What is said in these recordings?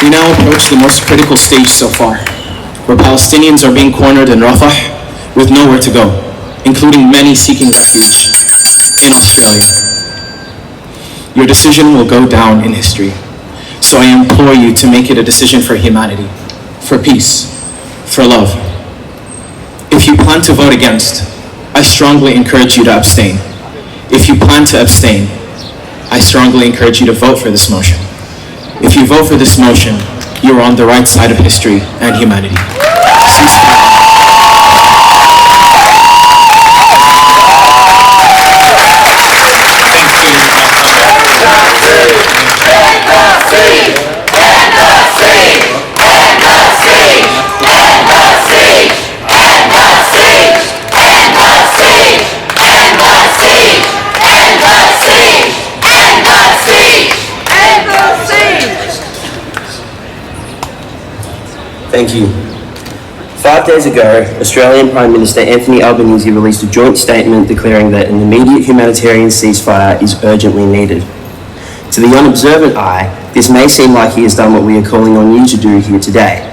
We now approach the most critical stage so far, where Palestinians are being cornered in Rafah with nowhere to go, including many seeking refuge in Australia. Your decision will go down in history, so I implore you to make it a decision for humanity, for peace, for love. If you plan to vote against, I strongly encourage you to abstain. If you plan to abstain, I strongly encourage you to vote for this motion. If you vote for this motion, you are on the right side of history and humanity. Thank you. 5 days ago, Australian Prime Minister Anthony Albanese released a joint statement declaring that an immediate humanitarian ceasefire is urgently needed. To the unobservant eye, this may seem like he has done what we are calling on you to do here today.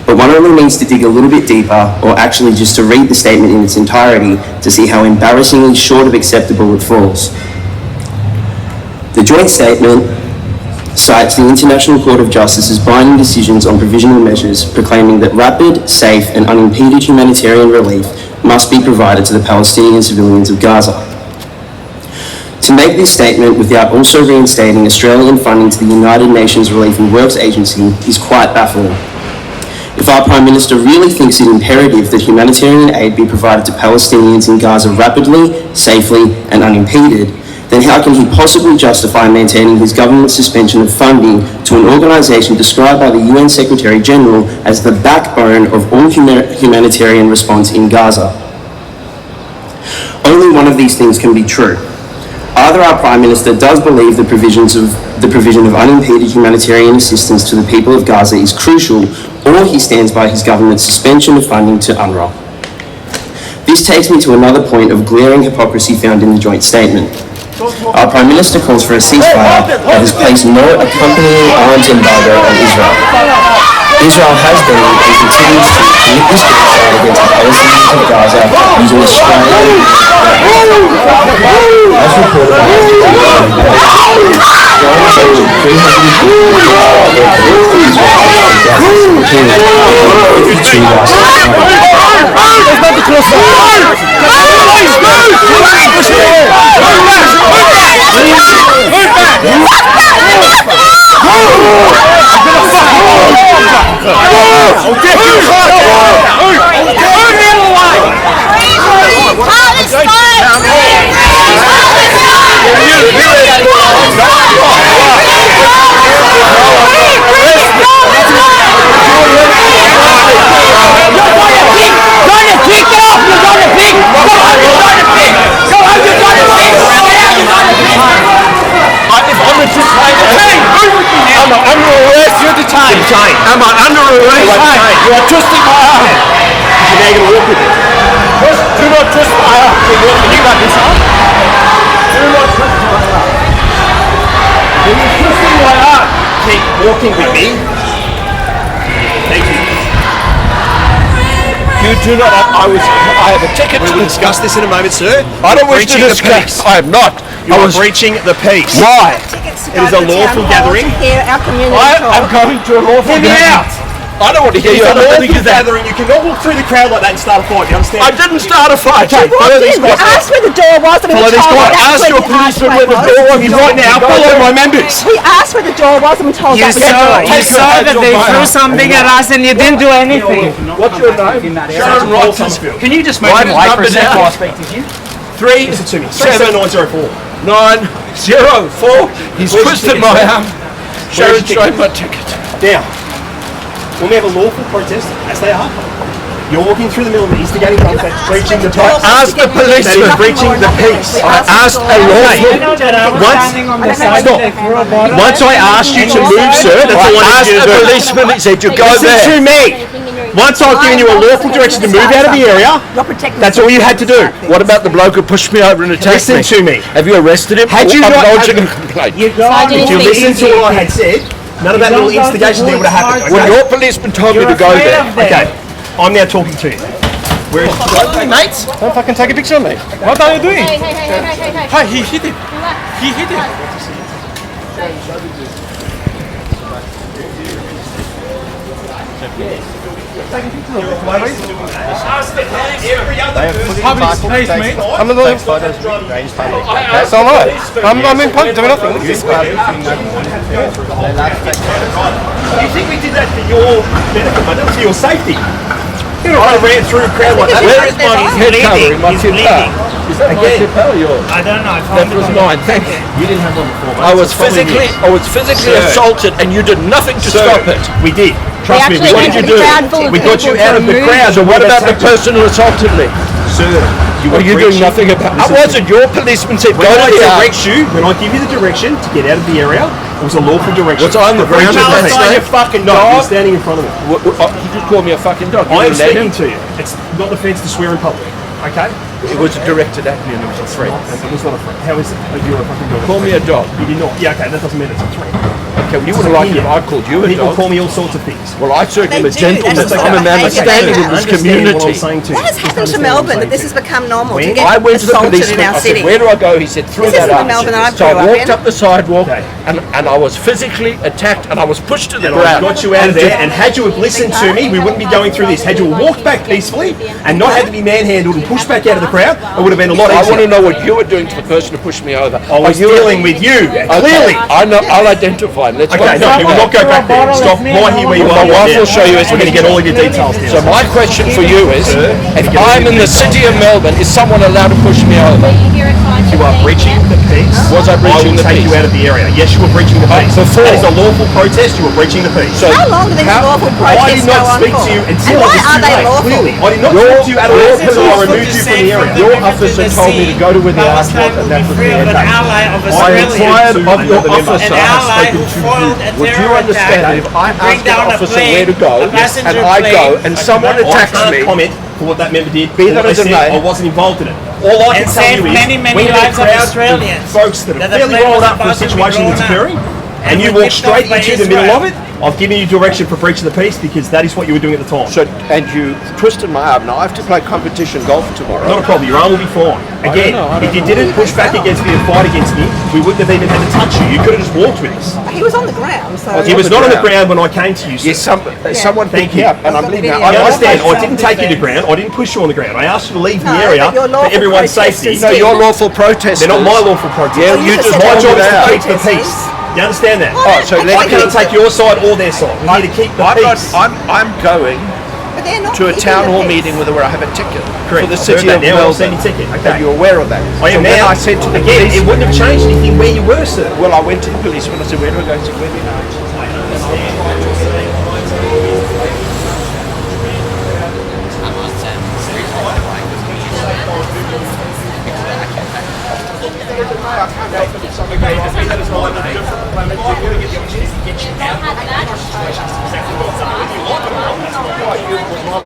But one only needs to dig a little bit deeper, or actually just to read the statement in its entirety, to see how embarrassingly short of acceptable it falls. The joint statement cites the International Court of Justice's binding decisions on provisional measures, proclaiming that rapid, safe and unimpeded humanitarian relief must be provided to the Palestinian civilians of Gaza. To make this statement without also reinstating Australian funding to the United Nations Relief and Works Agency is quite baffling. If our Prime Minister really thinks it imperative that humanitarian aid be provided to Palestinians in Gaza rapidly, safely and unimpeded, then how can he possibly justify maintaining his government's suspension of funding to an organisation described by the UN Secretary General as the backbone of all humanitarian response in Gaza? Only one of these things can be true. Either our Prime Minister does believe the provision of unimpeded humanitarian assistance to the people of Gaza is crucial, or he stands by his government's suspension of funding to UNRWA. This takes me to another point of glaring hypocrisy found in the joint statement. Our Prime Minister calls for a ceasefire that has placed no accompanying arms embargo on Israel. Israel has been and continues to commit this genocide against the Palestinians of Gaza using Australian as reported by Am I under arrest? You are twisting my arm. You're now going to walk with it. Do not twist my arm. Can you back this arm? Do not twist my arm. When you're twisting my arm, keep walking with me. Thank you. You do not have, I have a ticket. We will discuss this in a moment, sir. I don't wish to discuss. I am not. You are breaching the peace. Why? It is a lawful gathering. I'm going to a lawful gathering. I don't want to hear you. It's a lawful gathering. You cannot walk through the crowd like that and start a fight. You understand? I didn't start a fight. Okay, We asked where the door was and we were told ask your policeman where the door was right now. Follow my members. We asked where the door was and we were told that was the door. You saw that they threw something at us and you didn't do anything. What's your name? Sharon Wright. Can you just move him away for a second while I speak to you? 37904. 904. He's twisted my arm. Sharon, show my ticket. Now, when we have a lawful protest, as they are, you're walking through the middle of the instigating conflict, breaching the peace. Ask the police. That is breaching the peace. I asked a lawful. Once I asked you to move, sir, that's all I asked the policeman. He said you go there. Listen to me. Once I've given you a lawful direction to move out of the area, that's all you had to do. What about the bloke who pushed me over and attacked me? Listen to me. Have you arrested him? Had you not lodged a complaint? Did you listen to what I had said? None of that little instigation there would have happened. When Okay? your policeman told me to go there, Okay, I'm now talking to you. Where is it? Mates? don't fucking take a picture of me. What are you doing? Hi, he hit it. He hit it. Public place, mate. I'm a lawyer. So am I. I'm in public doing nothing. Do you think we did that for your benefit, but not for your safety? I ran through a crowd like that. Where is my head covering? My tip bar. Is that my tip bar or yours? I don't know. That was mine. Thank you. You didn't have one before, I was physically assaulted, and you did nothing to stop it. We did. Trust me. actually What did you do? had a crowd full of We got you people out of to the move crowd. So what about the person who assaulted me? Sir, you What are you doing nothing about? I wasn't. Your policeman said go When to I the direct you, when I give you the direction to get out of the area, it was a lawful direction. Was I on the ground? It's not your fucking dog. You're standing in front of me. You just called me a fucking dog. I am You let speaking him? to you. It's not offence to swear in public. Okay? It was directed at me and it was a threat. It was not a threat. How is it? You're a fucking dog. Call me a dog. You did not. Yeah, okay, that doesn't mean it's a threat. Okay, well, you would have liked it if I called you a People dog. call me all sorts of things. Well, I certainly am a They do. gentleman. That's I'm a man of okay. standing in I this understand what I'm community. saying to you. What has happened to Melbourne that this has become normal to When? get I went to the assaulted in policeman. our I city? said, where do I go? He said, through This that isn't arch. the Melbourne I So I grew up walked in. up the sidewalk Okay. and I was physically attacked and I was pushed to the And I ground. got you out of there, and had you have listened to me, we wouldn't be going through this. Had you have walked back peacefully and not had to be manhandled and pushed back out of the crowd, it would have been a lot I want to easier. know what you were doing to the person who pushed me over. I was dealing with you, clearly. I know. I'll identify him. Let's Okay, no, you will not go back there. Stop right here where you My are. wife will show you as We're going to get all of your details So now. my question for you is, if I'm in the city of Melbourne, is someone allowed to push me over? You are breaching the peace. Was I breaching the will take peace? you out of the area. Yes, you were breaching the peace. before. That is a lawful protest. You were breaching the peace. So How long do these lawful I protests did go not on speak for? to you until And why it was are too they late. lawful? Clearly, I did not talk to you at all until I removed you from the area. Your officer told me to go to where the arch was, and that was the an end. ally of I Australia. inquired of your An officer. An I've ally spoken who to foiled a you. Would you terror understand attack that if I to bring asked an down a officer plane, where to go, a passenger and I go, plane, and someone I attacks can't me, comment for what that member did. Be that All I as it said, may. I wasn't involved in it. All I And can tell saved you is many, many when you lives have of crowds Australians folks that are that the fairly plane rolled was up for a about to be situation that's blown up. occurring, and And you we walk kicked straight off by into the middle Israel. of it, I've given you direction for breach of the peace because that is what you were doing at the time. so, and you twisted my arm. Now I have to play competition golf tomorrow. Not a problem, your arm will be fine. Again, I don't if you know. didn't push back against me and fight against me, we wouldn't have even had to touch you. You could have just walked with us. He was on the ground, so... He was not on the ground when I came to you, sir. Yes, someone Thank picked me you. up, and I'm I've got leaving. the now. video. I understand. I Self-defense. didn't take you to ground. I didn't push you on the ground. I asked you to leave the No, area but your for lawful everyone's safety. protesters No, did. you're lawful protesters. They're not my lawful protesters. Yeah, Well, you you just just My said job is to out. keep the peace. You understand that? Oh, so let I me. can't take your side or their side. We're here to keep the peace. I'm going But they're not to a keeping town the hall peace. meeting where I have a ticket Correct. for the I've city heard of that now. I'll send Melbourne. you a ticket. Are Okay. you aware of that? I am so when now. I said to the Again, police, it wouldn't have changed anything where you were, sir. well, I went to the police when I said, where do I go? He said, where do you know? Okay, that is my different.